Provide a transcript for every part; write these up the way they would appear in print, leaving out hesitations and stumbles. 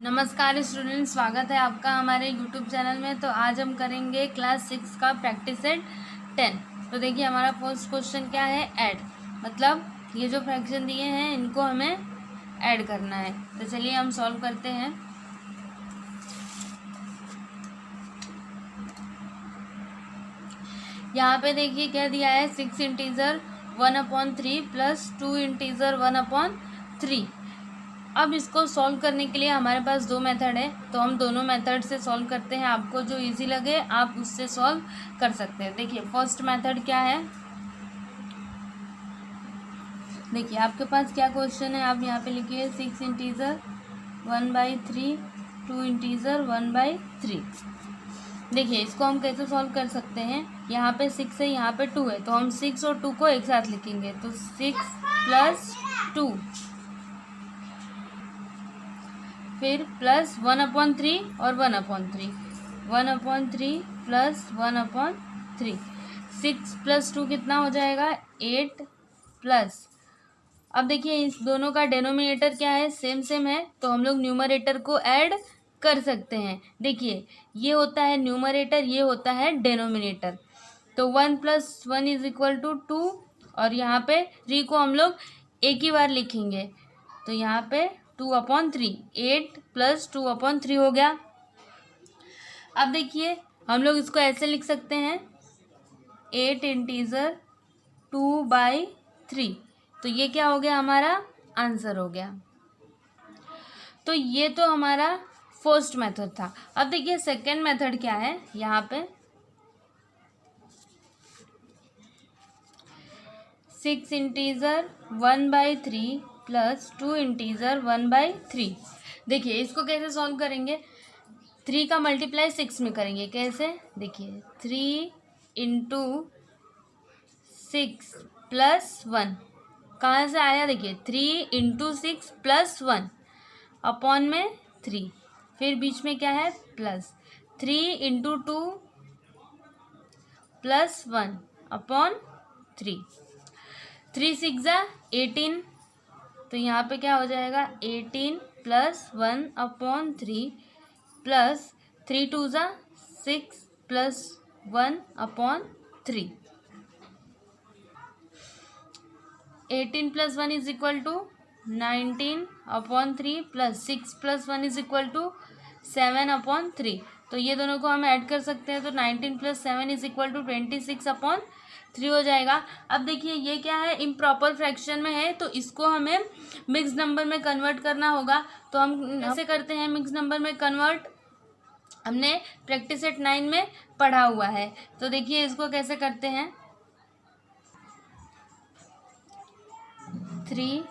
नमस्कार स्टूडेंट, स्वागत है आपका हमारे यूट्यूब चैनल में। तो आज हम करेंगे क्लास 6 का प्रैक्टिस सेट 10। तो देखिए हमारा फर्स्ट क्वेश्चन क्या है, ऐड। मतलब ये जो फ्रैक्शन दिए हैं इनको हमें ऐड करना है। तो चलिए हम सॉल्व करते हैं। यहाँ पे देखिए क्या दिया है, 6 इंटीजर 1/3 प्लस 2 इंटीजर 1/3। अब इसको सॉल्व करने के लिए हमारे पास दो मेथड है, तो हम दोनों मेथड से सॉल्व करते हैं। आपको जो इजी लगे आप उससे सॉल्व कर सकते हैं। देखिए फर्स्ट मेथड क्या है, देखिए आपके पास क्या क्वेश्चन है, आप यहाँ पे लिखिए 6 इंटीजर 1/3 2 इंटीजर 1/3। देखिए इसको हम कैसे सॉल्व कर सकते हैं, यहाँ पे 6 है, यहाँ पे 2 है, तो हम 6 और 2 को एक साथ लिखेंगे। तो 6 + 2 फिर प्लस 1/3 और 1/3 1/3 प्लस 1/3। 6 + 2 कितना हो जाएगा, 8 प्लस। अब देखिए इस दोनों का डेनोमिनेटर क्या है, सेम है, तो हम लोग न्यूमरेटर को ऐड कर सकते हैं। देखिए ये होता है न्यूमरेटर, ये होता है डेनोमिनेटर। तो 1 + 1 = 2 और यहाँ पे 3 को हम लोग एक ही बार लिखेंगे। तो यहाँ पे 2/3, 8 + 2/3 हो गया। अब देखिए हम लोग इसको ऐसे लिख सकते हैं, 8 इंटीजर 2/3। तो ये क्या हो गया, हमारा आंसर हो गया। तो ये तो हमारा फर्स्ट मेथड था। अब देखिए सेकेंड मेथड क्या है, यहाँ पे 6 इंटीजर 1/3 प्लस 2 इंटीजर 1/3। देखिए इसको कैसे सॉल्व करेंगे, 3 का मल्टीप्लाई 6 में करेंगे। कैसे, देखिए 3 × 6 + 1 कहाँ से आया, देखिए 3 × 6 + 1 अपॉन में 3, फिर बीच में क्या है प्लस 3 × 2 + 1 अपॉन 3। 3 × 6 = 18, तो यहाँ पे क्या हो जाएगा 18 + 1/3 प्लस 3 × 2 = 6 + 1/3। 18 + 1 = 19/3 प्लस 6 + 1 = 7/3। तो ये दोनों को हम ऐड कर सकते हैं, तो 19 + 7 = 26/3 हो जाएगा। अब देखिए ये क्या है, इम्प्रॉपर फ्रैक्शन में है, तो इसको हमें मिक्स नंबर में कन्वर्ट करना होगा। तो हम ऐसे करते हैं मिक्स नंबर में कन्वर्ट, हमने प्रैक्टिस सेट 9 में पढ़ा हुआ है। तो देखिए इसको कैसे करते हैं, 3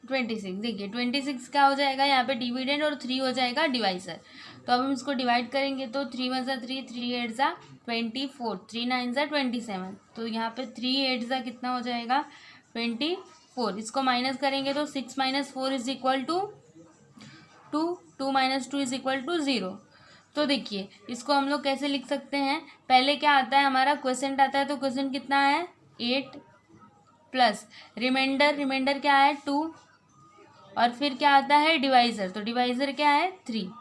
26। देखिए 26 क्या हो जाएगा, यहाँ पे डिविडेंड और 3 हो जाएगा डिवाइजर। तो अब हम इसको डिवाइड करेंगे, तो 3 × 1 = 3, 3 × 8 = 24, 3 × 9 = 27। तो यहाँ पे 3 × 8 कितना हो जाएगा 24। इसको माइनस करेंगे तो 6 - 4 = 2, 2 - 2 = 0। तो देखिए इसको हम लोग कैसे लिख सकते हैं, पहले क्या आता है हमारा क्वोशेंट आता है, तो क्वोशेंट कितना है 8 प्लस रिमाइंडर क्या है 2, और फिर क्या आता है डिवाइज़र, तो डिवाइज़र क्या है 3।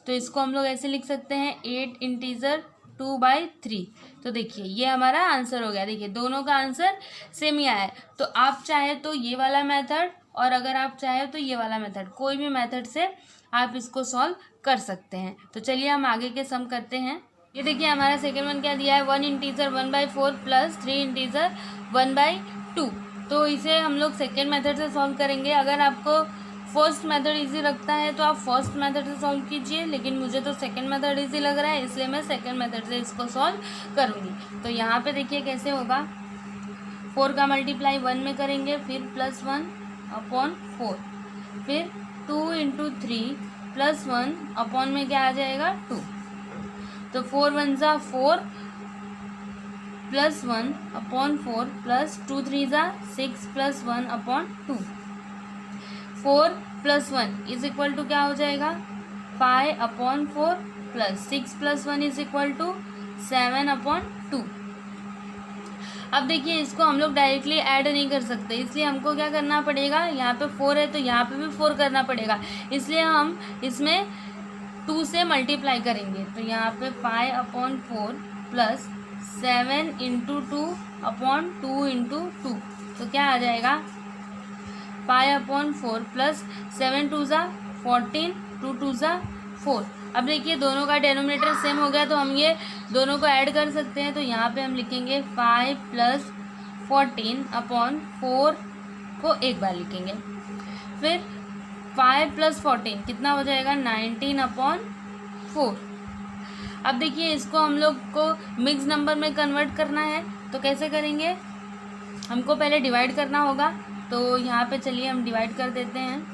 तो इसको हम लोग ऐसे लिख सकते हैं 8 इंटीजर 2/3। तो देखिए ये हमारा आंसर हो गया। देखिए दोनों का आंसर सेम ही आया है। तो आप चाहे तो ये वाला मेथड, और अगर आप चाहे तो ये वाला मेथड, कोई भी मेथड से आप इसको सॉल्व कर सकते हैं। तो चलिए हम आगे के सम करते हैं। ये देखिए हमारा सेकेंड वन क्या दिया है, 1 इंटीजर 1/4 प्लस 3 इंटीजर 1/2। तो इसे हम लोग सेकेंड मेथड से सॉल्व करेंगे। अगर आपको फर्स्ट मेथड इजी लगता है तो आप फर्स्ट मेथड से सॉल्व कीजिए, लेकिन मुझे तो सेकंड मेथड इजी लग रहा है, इसलिए मैं सेकंड मेथड से इसको सॉल्व करूँगी। तो यहाँ पे देखिए कैसे होगा, 4 का मल्टीप्लाई 1 में करेंगे, फिर +1/4, फिर 2 × 3 + 1 अपॉन में क्या आ जाएगा 2। तो 4 × 1 = 4 + 1/4 प्लस 2 × 3 = 6 + 1/2। 4 + 1 = क्या हो जाएगा 5/4 प्लस 6 + 1 = 7/2। अब देखिए इसको हम लोग डायरेक्टली ऐड नहीं कर सकते, इसलिए हमको क्या करना पड़ेगा, यहाँ पे 4 है तो यहाँ पे भी 4 करना पड़ेगा, इसलिए हम इसमें 2 से मल्टीप्लाई करेंगे। तो यहाँ पे 5/4 प्लस 7 इंटू 2/2 इंटू 2, तो क्या आ जाएगा 5/4 प्लस 7 2 ज़ा 14, 2 2 ज़ा 4। अब देखिए दोनों का डेनोमिनेटर सेम हो गया तो हम ये दोनों को ऐड कर सकते हैं। तो यहाँ पे हम लिखेंगे 5 प्लस 14/4 को एक बार लिखेंगे, फिर 5 प्लस 14 कितना हो जाएगा 19/4। अब देखिए इसको हम लोग को मिक्स नंबर में कन्वर्ट करना है, तो कैसे करेंगे, हमको पहले डिवाइड करना होगा। तो यहाँ पे चलिए हम डिवाइड कर देते हैं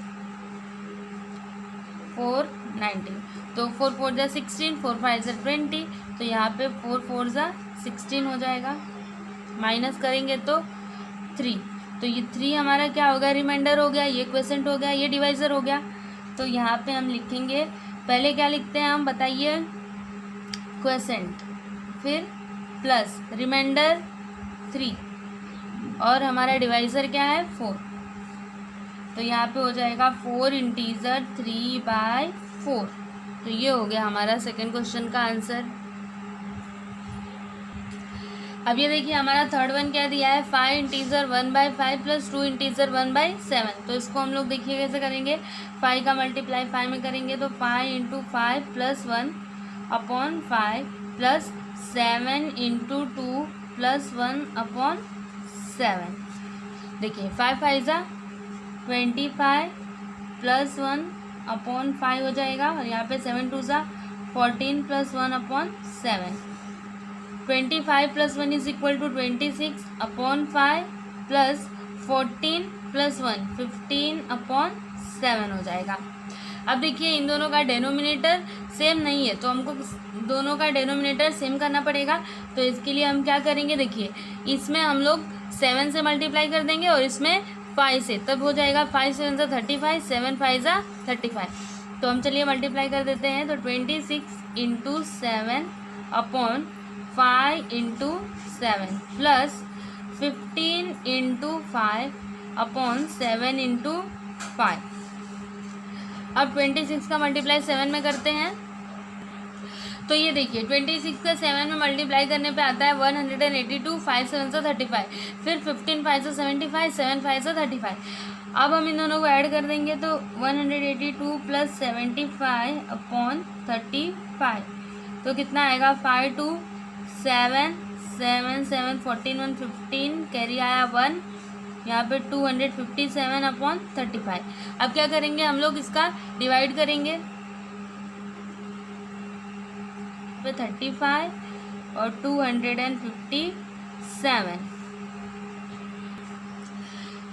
4 19, तो 4 4 ज़ा 16, 4 5 ज़ा 20, तो यहाँ पे 4 4 ज़ा 16 हो जाएगा, माइनस करेंगे तो 3, तो ये 3 हमारा क्या हो गया, रिमाइंडर हो गया, ये क्वोशिएंट हो गया, ये डिवाइज़र हो गया। तो यहाँ पे हम लिखेंगे, पहले क्या लिखते हैं हम बताइए, क्वोशिएंट, फिर प्लस रिमाइंडर 3 और हमारा डिवाइज़र क्या है 4, तो यहाँ पे हो जाएगा 4 इंटीजर 3/4। तो ये हो गया हमारा सेकंड क्वेश्चन का आंसर। अब ये देखिए हमारा थर्ड वन क्या दिया है, 5 इंटीजर 1/5 प्लस 2 इंटीजर 1/7। तो इसको हम लोग देखिए कैसे करेंगे, 5 का मल्टीप्लाई 5 में करेंगे तो 5 into 5 plus 1/5 plus 7 into 2 plus 1/7। देखिए 5 5 ज़ा 25 प्लस 1/5 हो जाएगा, और यहाँ पे 7 2 ज़ा 14 plus 1/7। 25 plus 1 is equal to 26/5 plus 14 plus 1 15/7 हो जाएगा। अब देखिए इन दोनों का डेनोमिनेटर सेम नहीं है, तो हमको दोनों का डेनोमिनेटर सेम करना पड़ेगा। तो इसके लिए हम क्या करेंगे, देखिए इसमें हम लोग 7 से मल्टीप्लाई कर देंगे और इसमें 5 से, तब हो जाएगा 5 7 ज़ा 35, 7 5 ज़ा 35। तो हम चलिए मल्टीप्लाई कर देते हैं, तो 26 into 7/5 into 7 plus 15 into 5/7 into 5। अब 26 का मल्टीप्लाई 7 में करते हैं, तो ये देखिए 26 का 7 में मल्टीप्लाई करने पे आता है 182, 5 7 ज़ा 35, फिर 15 5 ज़ा 75, 7 5 ज़ा 35। अब हम इन दोनों को ऐड कर देंगे तो 182 प्लस 75/35, तो कितना आएगा 5 2 7 7 7 14 1 15, कैरी आया 1, यहाँ पे 257/35। अब क्या करेंगे हम लोग, इसका डिवाइड करेंगे पे 35 और 257।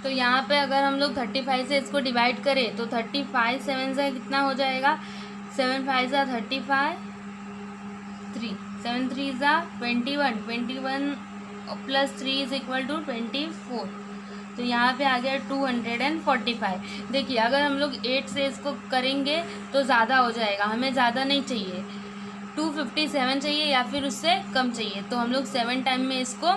तो यहाँ पे अगर हम लोग 35 से इसको डिवाइड करें तो 35 7 से कितना हो जाएगा, 7 5 ज़ा 35, 3 7 3 ज़ा 21, 21 प्लस 3 इज इक्वल टू 24। तो यहाँ पे आ गया 245। देखिए अगर हम लोग 8 से इसको करेंगे तो ज़्यादा हो जाएगा, हमें ज़्यादा नहीं चाहिए, 257 चाहिए या फिर उससे कम चाहिए। तो हम लोग 7 टाइम में इसको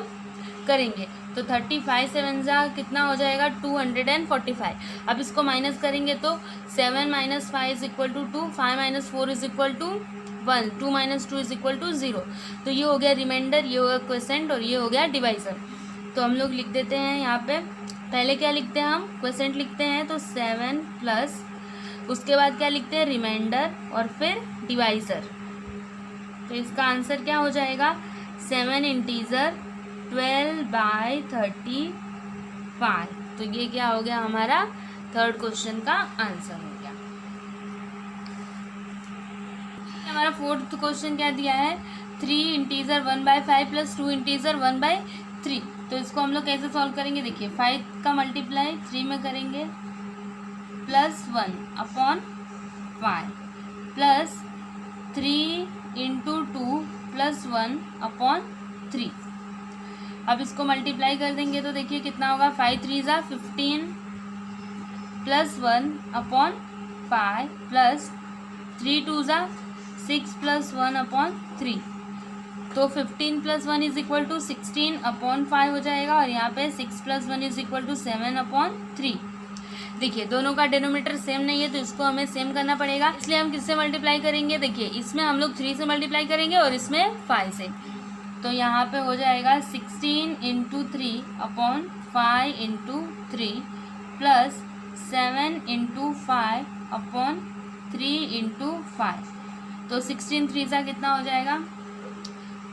करेंगे, तो 35 7 ज़ा कितना हो जाएगा 245। अब इसको माइनस करेंगे तो 7 - 5 is equal to 2, 5 - 4 is equal to 1, 2 - 2 is equal to 0। तो ये हो गया रिमाइंडर, ये हो गया क्वोशिएंट और ये हो गया डिवाइज़र। तो हम लोग लिख देते हैं यहाँ पे, पहले क्या लिखते हैं हम, क्वोशिएंट लिखते हैं तो 7 प्लस उसके बाद क्या लिखते हैं, रिमाइंडर और फिर डिवाइज़र। तो इसका आंसर क्या हो जाएगा, 7 इंटीजर 12/35। तो ये क्या हो गया, हमारा थर्ड क्वेश्चन का आंसर हो गया। हमारा फोर्थ क्वेश्चन क्या दिया है, 3 इंटीजर 1/5 प्लस 2 इंटीजर 1/3। तो इसको हम लोग कैसे सॉल्व करेंगे, देखिए 5 का मल्टीप्लाई 3 में करेंगे प्लस 1/5 प्लस 3 इंटू 2 प्लस 1/3। अब इसको मल्टीप्लाई कर देंगे तो देखिए कितना होगा, 5 3 ज़ा 15 प्लस 1/5 प्लस 3 2 ज़ा 6 प्लस 1/3। तो 15 + 1 इज इक्वल टू 16/5 हो जाएगा, और यहाँ पे 6 + 1 इज इक्वल टू 7/3। देखिए दोनों का डिनोमिनेटर सेम नहीं है, तो इसको हमें सेम करना पड़ेगा, इसलिए हम किससे मल्टीप्लाई करेंगे? देखिए इसमें हम लोग 3 से मल्टीप्लाई करेंगे और इसमें 5 से। तो यहाँ पे हो जाएगा 16 × 3/5 × 3 प्लस 7 × 5/3 × 5। तो 16 3 सा कितना हो जाएगा?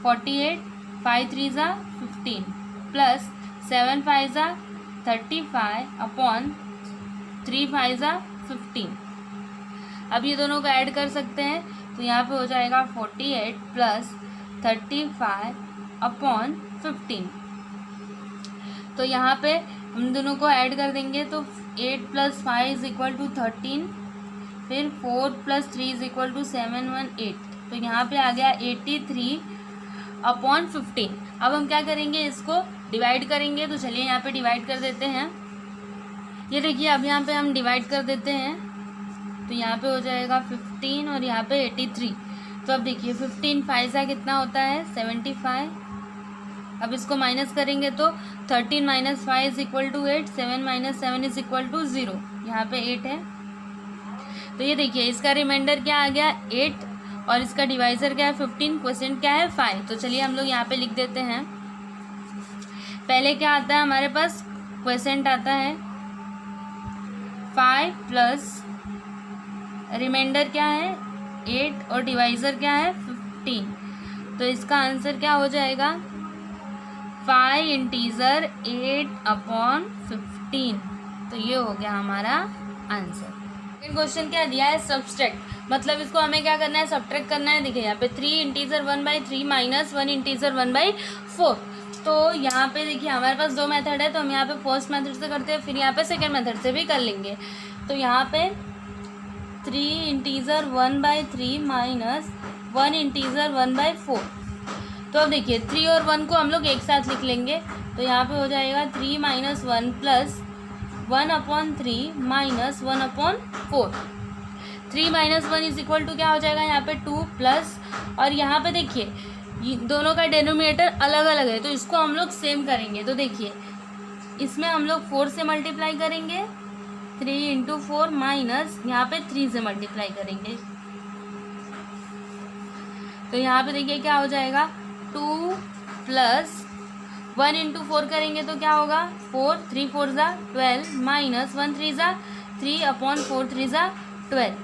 48, 5 3 सा 15 प्लस 7 5 सा 35/3 5 सा 15। अब ये दोनों को ऐड कर सकते हैं, तो यहाँ पे हो जाएगा 48 प्लस 35/15। तो यहाँ पे हम दोनों को ऐड कर देंगे, तो 8 + 5 = 13, फिर 4 + 3 = 7 1 8। तो यहाँ पे आ गया 83/15। अब हम क्या करेंगे? इसको डिवाइड करेंगे, तो चलिए यहाँ पे डिवाइड कर देते हैं। ये देखिए अब यहाँ पे हम डिवाइड कर देते हैं, तो यहाँ पे हो जाएगा 15 और यहाँ पे 83। तो अब देखिए 15 5 सा कितना होता है? 75। अब इसको माइनस करेंगे तो 13 - 5 = 8, 7 - 7 = 0। यहाँ पे 8 है, तो ये देखिए इसका रिमाइंडर क्या आ गया? 8, और इसका डिवाइज़र क्या है? 15। क्वोशिएंट क्या है? 5। तो चलिए हम लोग यहाँ पे लिख देते हैं। पहले क्या आता है हमारे पास? क्वोशिएंट आता है 5 प्लस रिमाइंडर क्या है? 8, और डिवाइज़र क्या है? 15। तो इसका आंसर क्या हो जाएगा? 5 इंटीज़र 8/15। तो ये हो गया हमारा आंसर। सेकंड क्वेश्चन क्या दिया है? सब्सट्रैक्ट, मतलब इसको हमें क्या करना है? सब्ट्रैक्ट करना है। देखिए यहाँ पे 3 इंटीज़र 1/3 माइनस 1 इंटीज़र 1/4। तो यहाँ पे देखिए हमारे पास दो मेथड है, तो हम यहाँ पे फर्स्ट मेथड से करते हैं, फिर यहाँ पे सेकंड मेथड से भी कर लेंगे। तो यहाँ पे 3 इंटीज़र 1/3 माइनस 1 इंटीज़र 1/4। तो अब देखिए 3 और 1 को हम लोग एक साथ लिख लेंगे, तो यहाँ पे हो जाएगा 3 - 1 प्लस 1/3 माइनस 1/4। 3 - 1 = क्या हो जाएगा? यहाँ पे 2 प्लस, और यहाँ पे देखिए दोनों का डिनोमिनेटर अलग अलग है, तो इसको हम लोग सेम करेंगे। तो देखिए इसमें हम लोग 4 से मल्टीप्लाई करेंगे, 3 × 4 माइनस यहाँ पे 3 से मल्टीप्लाई करेंगे। तो यहाँ पे देखिए क्या हो जाएगा? 2 प्लस 1 × 4 करेंगे तो क्या होगा? 4, 3 4 ज़ा 12 माइनस 1 3 ज़ा 3/4 3 ज़ा 12।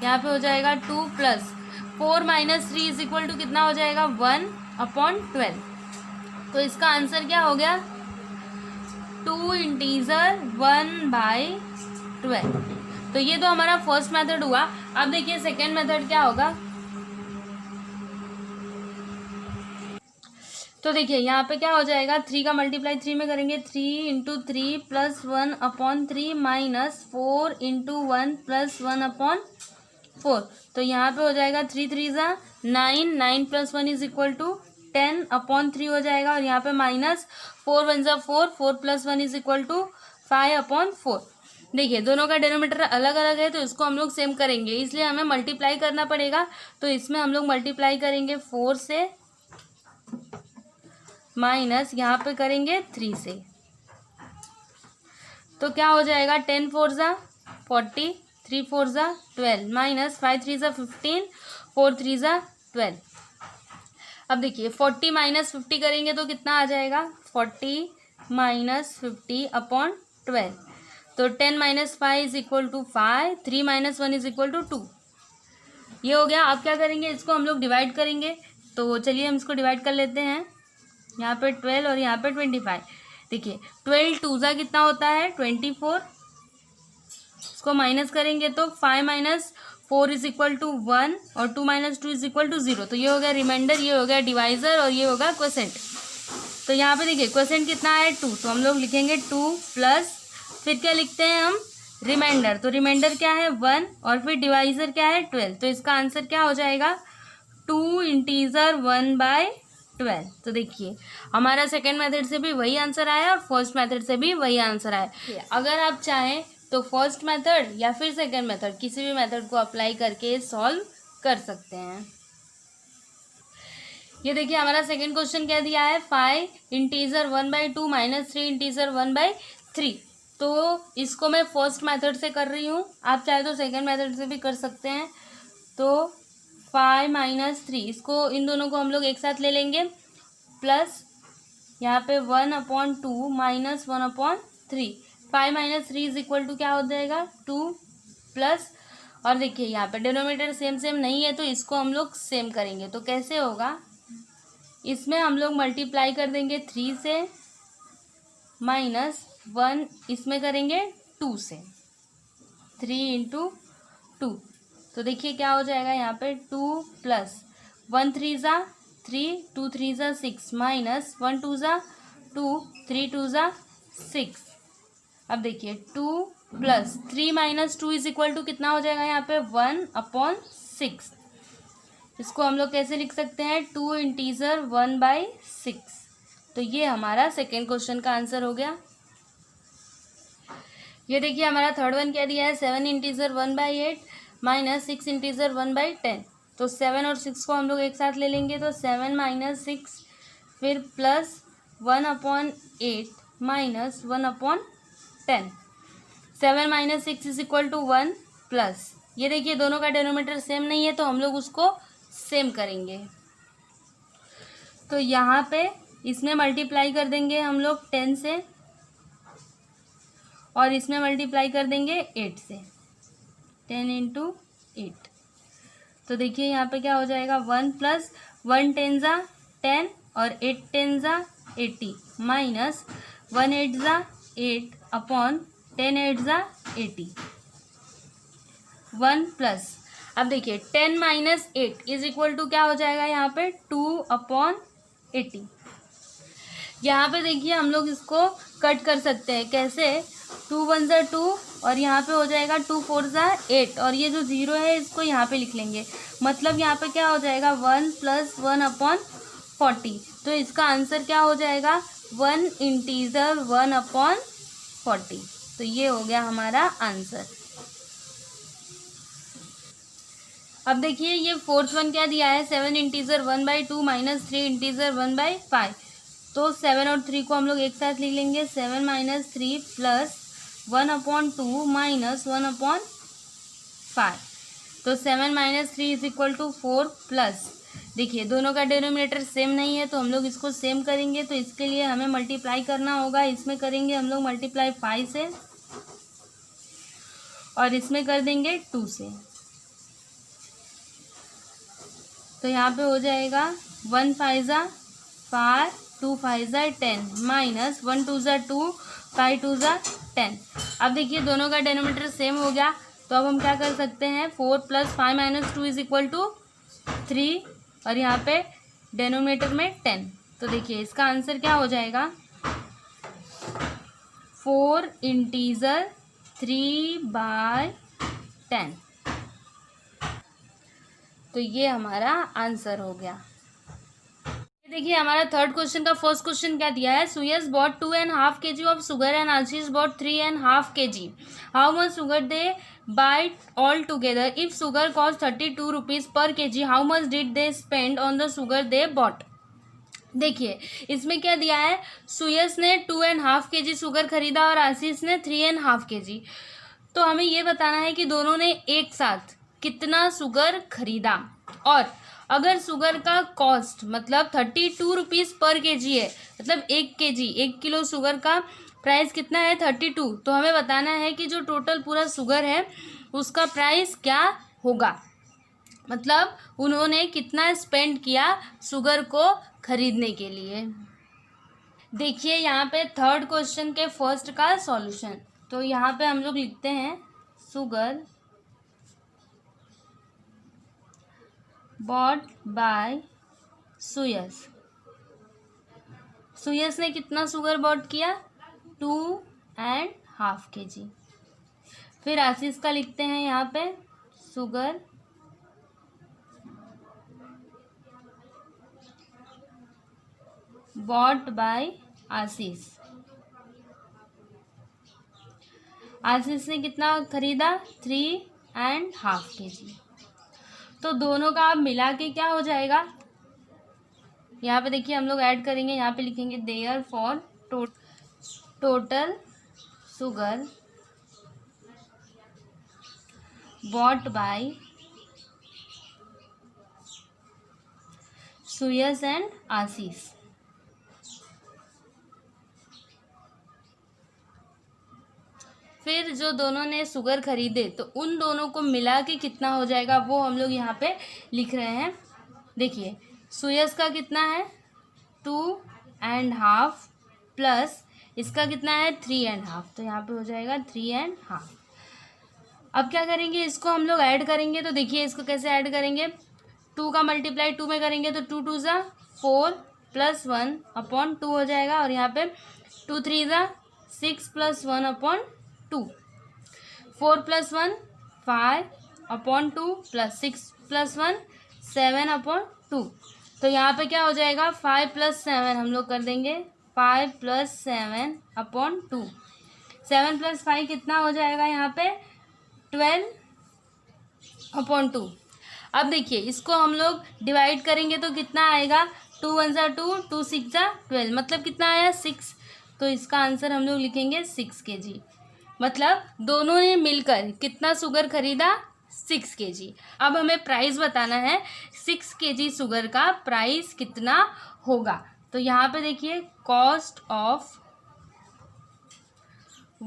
यहाँ पे हो जाएगा 2 प्लस 4 माइनस 3 = कितना हो जाएगा? 1/12। तो इसका आंसर क्या हो गया? 2 इंटीज़र 1/12। तो ये तो हमारा फर्स्ट मेथड हुआ। अब देखिए सेकेंड मेथड क्या होगा। तो देखिए यहाँ पे क्या हो जाएगा? 3 का मल्टीप्लाई 3 में करेंगे, 3 × 3 प्लस 1/3 माइनस 4 × 1 प्लस 1/4। तो यहाँ पे हो जाएगा 3 3 ज़ा 9, 9 + 1 = 10/3 हो जाएगा, और यहाँ पे माइनस 4 1 ज़ा 4, 4 + 1 = 5/4। देखिए दोनों का डिनोमिनेटर अलग अलग है, तो इसको हम लोग सेम करेंगे, इसलिए हमें मल्टीप्लाई करना पड़ेगा। तो इसमें हम लोग मल्टीप्लाई करेंगे 4 से, माइनस यहाँ पे करेंगे 3 से। तो क्या हो जाएगा? 10 4 ज़ा 40, 3 4 ज़ा 12 माइनस 5 3 ज़ा 15, 4 3 ज़ा 12। अब देखिए 40 माइनस 50 करेंगे तो कितना आ जाएगा? 40 माइनस 50/12। तो 10 - 5 = 5, 3 - 1 = 2। ये हो गया। अब क्या करेंगे? इसको हम लोग डिवाइड करेंगे, तो चलिए हम इसको डिवाइड कर लेते हैं। यहाँ पे 12 और यहाँ पे 25। देखिए 12 2 ज़ा कितना होता है? 24। इसको माइनस करेंगे तो 5 - 4 = 1 और 2 - 2 = 0। तो ये हो गया रिमाइंडर, ये हो गया डिवाइज़र, और ये होगा क्वोशिएंट। तो यहाँ पे देखिए क्वोशिएंट कितना है? 2। तो हम लोग लिखेंगे 2 प्लस, फिर क्या लिखते हैं हम? रिमाइंडर। तो रिमाइंडर क्या है? 1, और फिर डिवाइज़र क्या है? 12। तो इसका आंसर क्या हो जाएगा? 2 इंटीज़र 1/12। तो देखिए हमारा सेकेंड मेथड से भी वही आंसर आया और फर्स्ट मेथड से भी वही आंसर आया। अगर आप चाहें तो फर्स्ट मेथड या फिर सेकेंड मेथड, किसी भी मेथड को अप्लाई करके सॉल्व कर सकते हैं। ये देखिए हमारा सेकंड क्वेश्चन क्या दिया है, 5 इंटीजर 1/2 माइनस 3 इंटीजर 1/3। तो इसको मैं फर्स्ट मेथड से कर रही हूँ, आप चाहे तो सेकंड मेथड से भी कर सकते हैं। तो 5 माइनस 3, इसको इन दोनों को हम लोग एक साथ ले लेंगे, प्लस यहाँ पे 1/2 minus 1/3। 5 minus 3 is equal to क्या हो जाएगा, 2 प्लस, और देखिए यहाँ पे डिनोमिनेटर सेम सेम नहीं है तो इसको हम लोग सेम करेंगे। तो कैसे होगा, इसमें हम लोग मल्टीप्लाई कर देंगे 3 से, माइनस 1 इसमें करेंगे 2 से, 3 इंटू 2। तो देखिए क्या हो जाएगा यहाँ पे, 2 प्लस 1 3 ज़ा 3, 2 3 ज़ा 6, माइनस 1 2 ज़ा 2, 3 2 ज़ा 6। अब देखिए 2 plus 3 minus 2 is equal to कितना हो जाएगा यहाँ पे, 1/6। इसको हम लोग कैसे लिख सकते हैं, 2 इंटीजर 1/6। तो ये हमारा सेकेंड क्वेश्चन का आंसर हो गया। ये देखिए हमारा थर्ड वन क्या दिया है, 7 इंटीजर 1/8 माइनस 6 इंटीजर 1/10। तो 7 और 6 को हम लोग एक साथ ले लेंगे, तो 7 माइनस 6, फिर plus 1/8 minus 1/10। 7 minus 6 is equal to 1 plus, ये देखिए दोनों का डिनोमिनेटर सेम नहीं है तो हम लोग उसको सेम करेंगे। तो यहाँ पे इसमें मल्टीप्लाई कर देंगे हम लोग 10 से, और इसमें मल्टीप्लाई कर देंगे 8 से, 10 इंटू 8। तो देखिए यहाँ पे क्या हो जाएगा, 1 प्लस 1 10 ज़ा 10 और 8 10 ज़ा 80, माइनस 1 8 ज़ा 8 अपॉन 10 8 ज़ा 80, 1 प्लस, अब देखिए 10 माइनस 8 इज इक्वल टू क्या हो जाएगा यहाँ पे, 2/80। यहाँ पे देखिए हम लोग इसको कट कर सकते हैं, कैसे, 2 1 ज़ा 2 और यहाँ पे हो जाएगा 2 4 ज़ा 8, और ये जो 0 है इसको यहाँ पे लिख लेंगे। मतलब यहाँ पे क्या हो जाएगा, 1 प्लस 1/40। तो इसका आंसर क्या हो जाएगा, 1 इंटीजर 1/40। तो ये हो गया हमारा आंसर। अब देखिए ये फोर्थ वन क्या दिया है, 7 इंटीजर 1/2 माइनस 3 इंटीजर 1/5। तो 7 और 3 को हम लोग एक साथ लिख लेंगे, 7 माइनस 3 प्लस 1/2 माइनस 1/5। तो 7 minus 3 is equal to 4 plus, देखिए दोनों का डिनोमिनेटर सेम नहीं है तो हम लोग इसको सेम करेंगे। तो इसके लिए हमें मल्टीप्लाई करना होगा, इसमें करेंगे हम लोग मल्टीप्लाई 5 से और इसमें कर देंगे 2 से। तो यहाँ पे हो जाएगा 1 5 ज़ा 5, 2 5 ज़ा 10, माइनस 1 2 ज़ा 2, 5 2 ज़ा 10। अब देखिए दोनों का डिनोमिनेटर सेम हो गया, तो अब हम क्या कर सकते हैं, 4 plus 5 minus 2 is equal to 3, और यहाँ पे डिनोमिनेटर में 10। तो देखिए इसका आंसर क्या हो जाएगा, 4 इंटीजर 3/10। तो ये हमारा आंसर हो गया। देखिए हमारा थर्ड क्वेश्चन का फर्स्ट क्वेश्चन क्या दिया है, Suyash bought 2.5 kg of sugar and Ashish bought 3.5 kg। How much sugar they buy all together? If sugar cost 32 rupees per kg, how much did they spend on the sugar they bought? देखिए इसमें क्या दिया है, सुयस ने 2.5 kg sugar खरीदा और आशीष ने 3.5 kg। तो हमें ये बताना है कि दोनों ने एक साथ कितना शुगर खरीदा, और अगर शुगर का कॉस्ट मतलब 32 रुपीज़ पर केजी है, मतलब 1 किलो शुगर का प्राइस कितना है, 32। तो हमें बताना है कि जो टोटल पूरा शुगर है उसका प्राइस क्या होगा, मतलब उन्होंने कितना स्पेंड किया शुगर को खरीदने के लिए। देखिए यहाँ पे थर्ड क्वेश्चन के फर्स्ट का सॉल्यूशन, तो यहाँ पे हम लोग लिखते हैं शुगर बॉट बाय सुयस। सुयस ने कितना शुगर बॉट किया, 2.5 kg। फिर आशीष का लिखते हैं यहाँ पे शुगर बॉट बाय आशीष। आशीष ने कितना खरीदा, 3.5 kg। तो दोनों का अब मिला के क्या हो जाएगा, यहाँ पे देखिए हम लोग ऐड करेंगे, यहाँ पे लिखेंगे therefore total sugar bought by Suyash and Ashish. फिर जो दोनों ने शुगर खरीदे तो उन दोनों को मिला के कितना हो जाएगा वो हम लोग यहाँ पे लिख रहे हैं। देखिए सुयस का कितना है 2.5 प्लस इसका कितना है 3.5, तो यहाँ पे हो जाएगा 3.5। अब क्या करेंगे, इसको हम लोग ऐड करेंगे। तो देखिए इसको कैसे ऐड करेंगे, 2 का मल्टीप्लाई 2 में करेंगे तो 2 2 ज़ा 4 प्लस 1 अपॉन 2 हो जाएगा, और यहाँ पे 2 3 ज़ा 6 plus 1 upon 2, 4 plus 1 5 upon 2 plus 6 plus 1 7 upon 2। तो यहाँ पे क्या हो जाएगा 5 प्लस 7 हम लोग कर देंगे 5 प्लस 7 अपॉन 2। 7 प्लस 5 कितना हो जाएगा यहाँ पे 12 अपॉन 2। अब देखिए इसको हम लोग डिवाइड करेंगे तो कितना आएगा 2 1 ज़ा 2 2 6 ज़ा 12, मतलब कितना आया 6। तो इसका आंसर हम लोग लिखेंगे 6 kg। मतलब दोनों ने मिलकर कितना शुगर खरीदा 6 kg। अब हमें प्राइस बताना है 6 kg शुगर का प्राइस कितना होगा। तो यहाँ पे देखिए cost of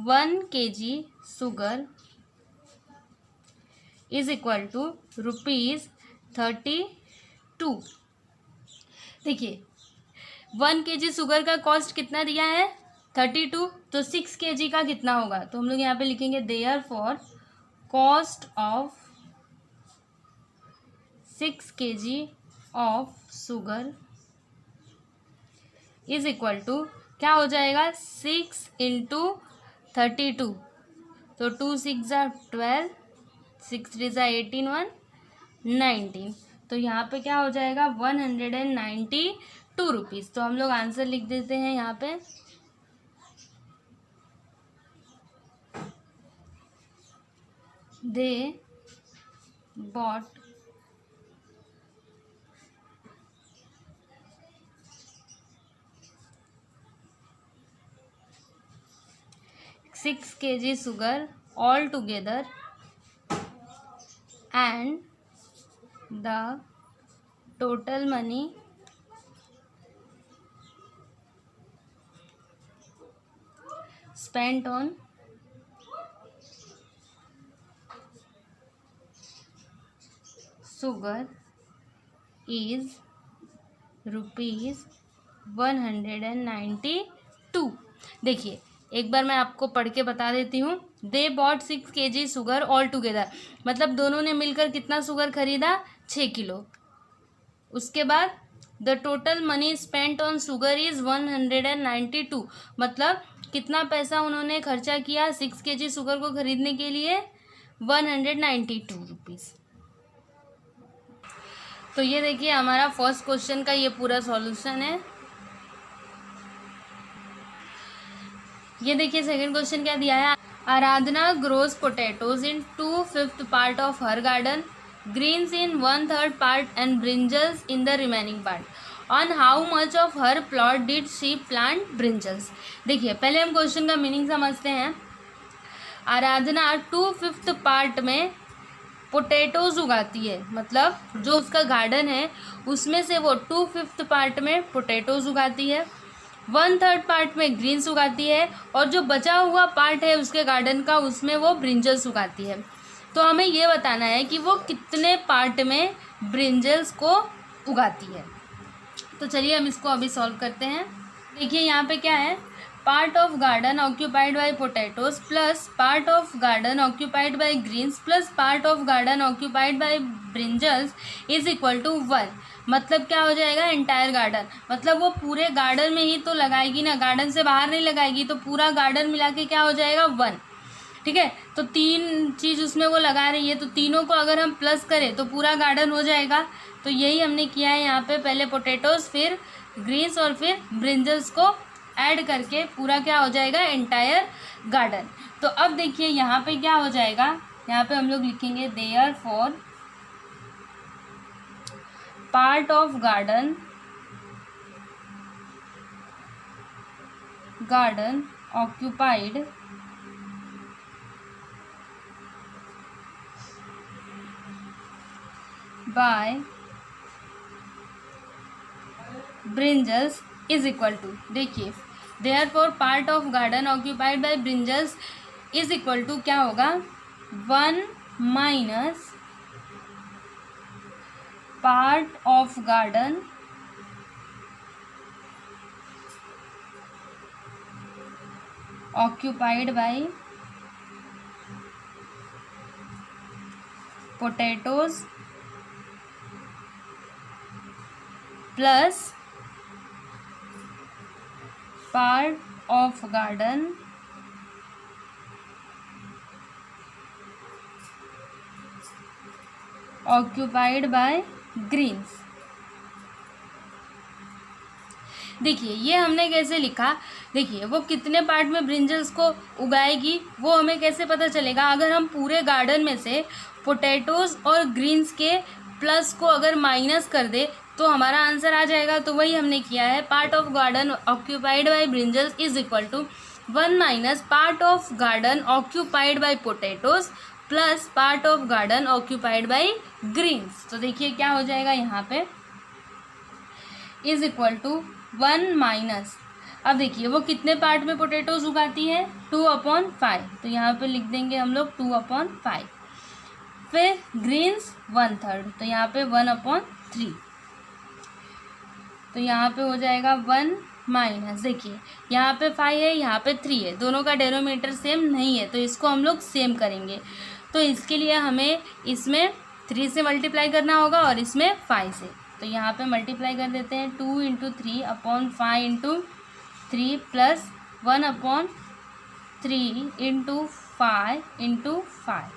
1 kg sugar is equal to ₹32। देखिए 1 kg शुगर का कॉस्ट कितना दिया है 32, तो 6 kg का कितना होगा, तो हम लोग यहाँ पे लिखेंगे therefore cost of 6 kg of sugar is equal to क्या हो जाएगा 6 इंटू 32, तो 2 6 ज़ा 12 6 3 ज़ा 18 1 19। तो यहाँ पे क्या हो जाएगा 192 रुपीज़। तो हम लोग आंसर लिख देते हैं यहाँ पे they bought 6 kg sugar all together and the total money spent on sugar is ₹192। देखिए एक बार मैं आपको पढ़ के बता देती हूँ। They bought 6 kg sugar all together, मतलब दोनों ने मिलकर कितना शुगर खरीदा 6 किलो। उसके बाद the total money spent on sugar is 192, मतलब कितना पैसा उन्होंने खर्चा किया 6 kg शुगर को खरीदने के लिए 192 रुपीज़। तो ये देखिए हमारा फर्स्ट क्वेश्चन का ये पूरा सॉल्यूशन है। ये देखिए सेकंड क्वेश्चन क्या दिया है, Aradhana grows potatoes in 2/5 part of her garden, greens in 1/3 part and brinjals in the remaining part. On how much of her plot did she plant brinjals. देखिए पहले हम क्वेश्चन का मीनिंग समझते हैं। आराधना 2/5 पार्ट में पोटैटोज उगाती है, मतलब जो उसका गार्डन है उसमें से वो 2/5 पार्ट में पोटैटोज उगाती है, 1/3 पार्ट में ग्रीन्स उगाती है, और जो बचा हुआ पार्ट है उसके गार्डन का उसमें वो ब्रिंजल्स उगाती है। तो हमें ये बताना है कि वो कितने पार्ट में ब्रिंजल्स को उगाती है। तो चलिए हम इसको अभी सॉल्व करते हैं। देखिए यहाँ पे क्या है, part of garden occupied by potatoes plus part of garden occupied by greens plus part of garden occupied by brinjals is equal to 1। मतलब क्या हो जाएगा एंटायर गार्डन, मतलब वो पूरे गार्डन में ही तो लगाएगी ना, गार्डन से बाहर नहीं लगाएगी, तो पूरा गार्डन मिला के क्या हो जाएगा 1। ठीक है, तो 3 चीज़ उसमें वो लगा रही है, तो तीनों को अगर हम प्लस करें तो पूरा गार्डन हो जाएगा। तो यही हमने किया है यहाँ पे, पहले पोटैटोज फिर ग्रीन्स और फिर ब्रिंजल्स को ऐड करके पूरा क्या हो जाएगा एंटायर गार्डन। तो अब देखिए यहाँ पे क्या हो जाएगा, यहाँ पे हम लोग लिखेंगे therefore part of garden garden occupied by brinjals is equal to, देखिए therefore part of garden occupied by brinjals is equal to क्या होगा, 1 minus part of garden occupied by potatoes plus part of garden occupied by greens। देखिए ये हमने कैसे लिखा, देखिए वो कितने पार्ट में ब्रिंजल्स को उगाएगी वो हमें कैसे पता चलेगा, अगर हम पूरे गार्डन में से पोटैटोज और ग्रीन्स के प्लस को अगर माइनस कर दे तो हमारा आंसर आ जाएगा। तो वही हमने किया है, part of garden occupied by brinjals is equal to 1 minus part of garden occupied by potatoes plus part of garden occupied by greens. तो देखिए क्या हो जाएगा यहाँ पे, इज इक्वल टू 1 माइनस, अब देखिए वो कितने पार्ट में पोटैटोज उगाती है, 2/5, तो यहाँ पे लिख देंगे हम लोग 2/5। फिर ग्रीन्स 1/3, तो यहाँ पे 1/3, तो यहाँ पे हो जाएगा 1 माइनस, देखिए यहाँ पे 5 है यहाँ पे 3 है, दोनों का डेनोमीटर सेम नहीं है तो इसको हम लोग सेम करेंगे। तो इसके लिए हमें इसमें 3 से मल्टीप्लाई करना होगा और इसमें 5 से, तो यहाँ पे मल्टीप्लाई कर देते हैं, 2 × 3/5 × 3 प्लस 1/3 × 5 × 5,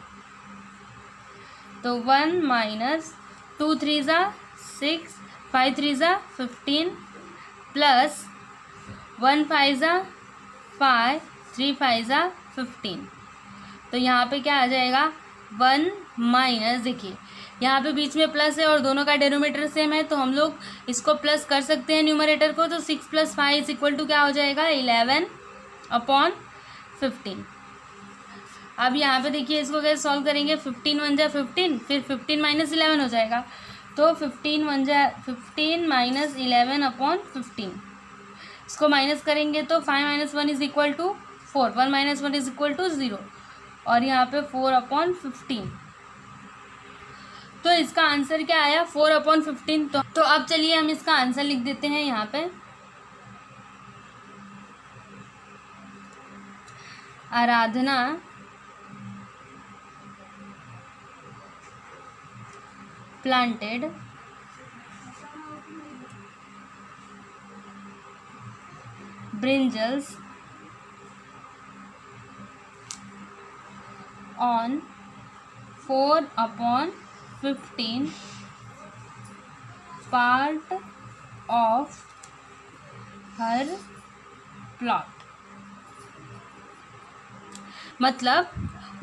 तो 1 माइनस 2 3 6, 5 3 15 प्लस 1 5 5, 3 5 15, तो यहाँ पे क्या आ जाएगा 1 माइनस, देखिए यहाँ पे बीच में प्लस है और दोनों का डेनोमीटर सेम है तो हम लोग इसको प्लस कर सकते हैं न्यूमरेटर को, तो 6 + 5 = क्या हो जाएगा 11/15। अब यहाँ पे देखिए इसको कैसे सॉल्व करेंगे, 15 × 1 = 15, फिर 15 - 11 हो जाएगा, तो 15 - 11/15, इसको माइनस करेंगे तो 5 - 1 = 4, 1 - 1 = 0 और यहाँ पे 4/15, तो इसका आंसर क्या आया 4/15। तो अब चलिए हम इसका आंसर लिख देते हैं यहाँ पे, आराधना planted brinjals on 4/15 part of her plot। मतलब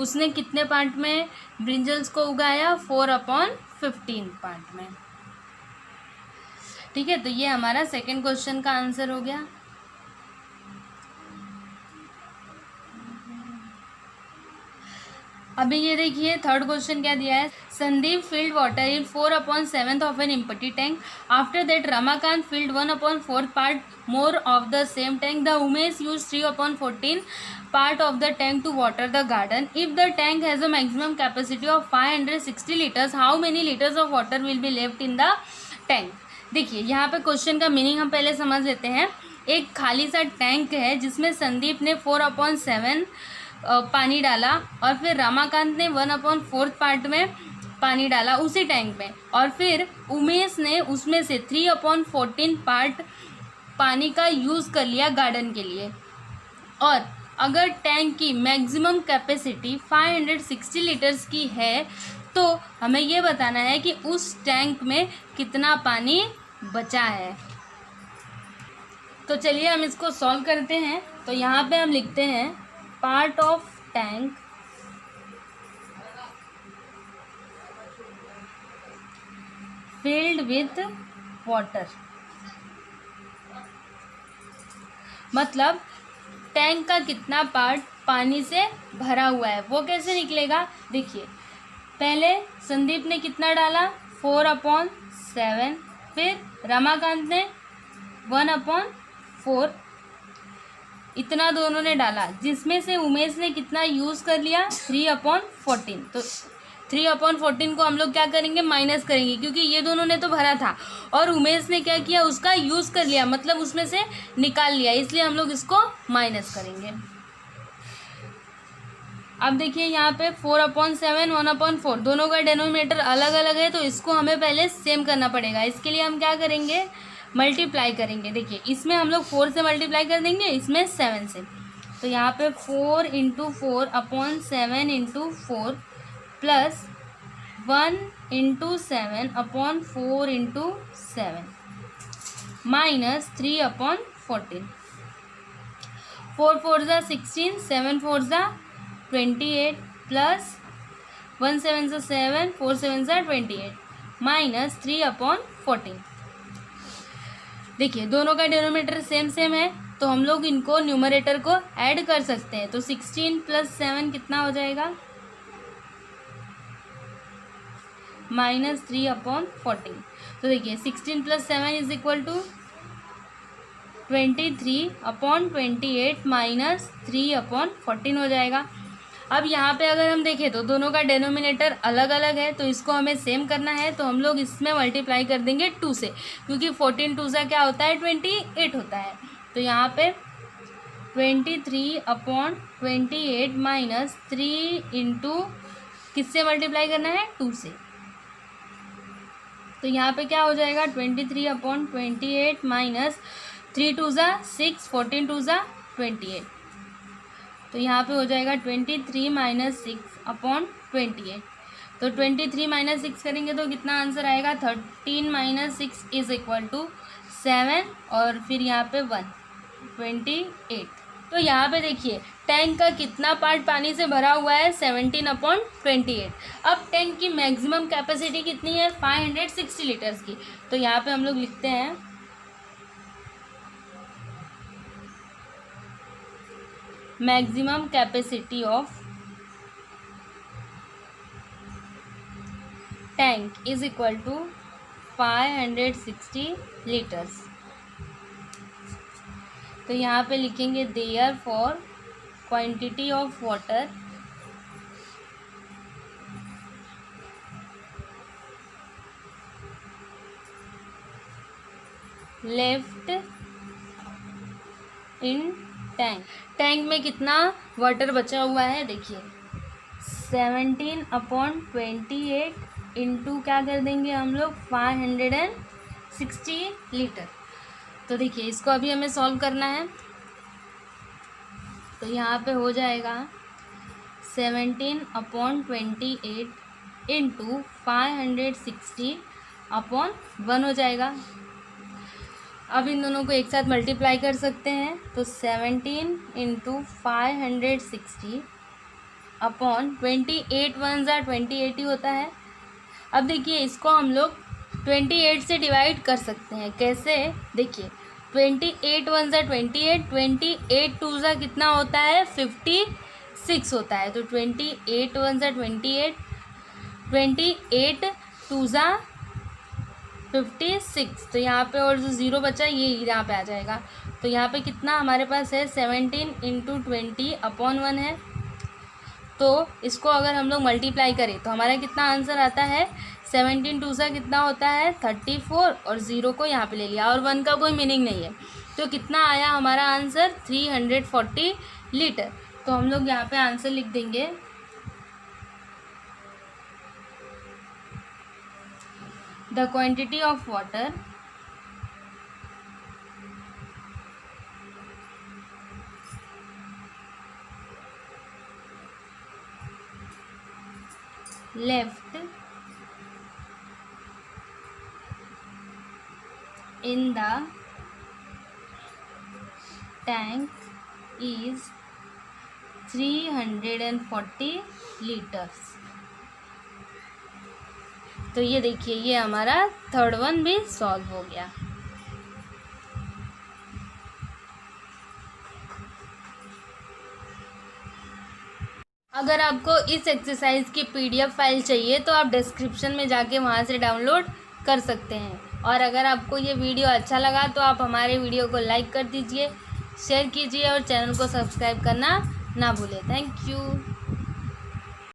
उसने कितने पार्ट में ब्रिंजल्स को उगाया, 4/15 पार्ट में। ठीक है, तो ये हमारा सेकंड क्वेश्चन का आंसर हो गया। अभी ये देखिए थर्ड क्वेश्चन क्या दिया है, Sandeep filled water in 4/7 of an empty tank. After that Ramakant filled 1/4 part more of the same tank. The Umesh used 3/14 part of the tank to water the garden. If the tank has a maximum capacity of 560 liters, how many liters of water will be left in the tank? देखिए यहाँ पे question का meaning हम पहले समझ लेते हैं। एक खाली सा टैंक है जिसमें संदीप ने 4/7 पानी डाला और फिर रमाकांत ने 1/4 पार्ट में पानी डाला उसी टैंक में, और फिर उमेश ने उसमें से 3/14 पार्ट पानी का यूज़ कर लिया गार्डन के लिए। और अगर टैंक की मैक्सिमम कैपेसिटी 560 लीटर्स की है तो हमें ये बताना है कि उस टैंक में कितना पानी बचा है। तो चलिए हम इसको सॉल्व करते हैं। तो यहाँ पे हम लिखते हैं part of tank filled with water, मतलब टैंक का कितना पार्ट पानी से भरा हुआ है वो कैसे निकलेगा। देखिए पहले संदीप ने कितना डाला 4/7, फिर रमाकांत ने 1/4, इतना दोनों ने डाला, जिसमें से उमेश ने कितना यूज़ कर लिया 3/14। तो 3/14 को हम लोग क्या करेंगे माइनस करेंगे, क्योंकि ये दोनों ने तो भरा था और उमेश ने क्या किया उसका यूज़ कर लिया, मतलब उसमें से निकाल लिया, इसलिए हम लोग इसको माइनस करेंगे। अब देखिए यहाँ पे 4/7 1/4 दोनों का डेनोमिनेटर अलग अलग है, तो इसको हमें पहले सेम करना पड़ेगा। इसके लिए हम क्या करेंगे मल्टीप्लाई करेंगे। देखिए इसमें हम लोग 4 से मल्टीप्लाई कर देंगे, इसमें 7 से। तो यहाँ पे 4 × 4/7 × 4 प्लस 1 × 7/4 × 7 माइनस 3/14। 4 4 ज़ा 16, 7 4 ज़ा 28 प्लस 1 7 ज़ा 7, 4 7 ज़ा 28 माइनस 3/14। देखिए दोनों का डिनोमिनेटर सेम सेम है, तो हम लोग इनको न्यूमरेटर को ऐड कर सकते हैं। तो 16 + 7 कितना हो जाएगा माइनस 3/14। तो देखिए 16 + 7 = 23/28 माइनस 3/14 हो जाएगा। अब यहाँ पे अगर हम देखें तो दोनों का डेनोमिनेटर अलग अलग है, तो इसको हमें सेम करना है, तो हम लोग इसमें मल्टीप्लाई कर देंगे 2 से, क्योंकि 14 2 सा क्या होता है 28 होता है। तो यहाँ पे 23/28 माइनस 3 × किससे मल्टीप्लाई करना है 2 से। तो यहाँ पे क्या हो जाएगा 23/28 माइनस 3 2 ज़ा 6, 14 2 ज़ा 28। तो यहाँ पे हो जाएगा 23 - 6/28। तो 23 - 6 करेंगे तो कितना आंसर आएगा 13 - 6 = 7 और फिर यहाँ पे 1 28। तो यहाँ पे देखिए टैंक का कितना पार्ट पानी से भरा हुआ है 17/28। अब टैंक की मैक्सिमम कैपेसिटी कितनी है 560 लीटर्स की। तो यहाँ पे हम लोग लिखते हैं maximum capacity of tank = 560 litres. तो यहाँ पे लिखेंगे therefore quantity of water left in tank. Tank में कितना वाटर बचा हुआ है देखिए 17/28 इंटू क्या कर देंगे हम लोग 560 लीटर। तो देखिए इसको अभी हमें सॉल्व करना है। तो यहाँ पे हो जाएगा 17/28 इंटू 560/1 हो जाएगा। अब इन दोनों को एक साथ मल्टीप्लाई कर सकते हैं। तो 17 × 560/28 1 ज़ा 28 ही होता है। अब देखिए इसको हम लोग 28 से डिवाइड कर सकते हैं। कैसे देखिए 28 1 ज़ा 28, 28 2 ज़ा कितना होता है 56 होता है। तो 28 1 ज़ा 28, 28 2 ज़ा 56। तो यहाँ पे और जो ज़ीरो बचा ये यहाँ पे आ जाएगा। तो यहाँ पे कितना हमारे पास है 17 × 20/1 है। तो इसको अगर हम लोग मल्टीप्लाई करें तो हमारा कितना आंसर आता है 17 2 सा कितना होता है 34 और ज़ीरो को यहाँ पे ले लिया और 1 का कोई मीनिंग नहीं है। तो कितना आया हमारा आंसर 340 लीटर। तो हम लोग यहाँ पे आंसर लिख देंगे the quantity of water left in the tank is 340 litres. तो ये देखिए ये हमारा थर्ड वन भी सॉल्व हो गया। अगर आपको इस एक्सरसाइज की PDF फाइल चाहिए तो आप डिस्क्रिप्शन में जाके वहाँ से डाउनलोड कर सकते हैं। और अगर आपको ये वीडियो अच्छा लगा तो आप हमारे वीडियो को लाइक कर दीजिए, शेयर कीजिए और चैनल को सब्सक्राइब करना ना भूलें। Thank you.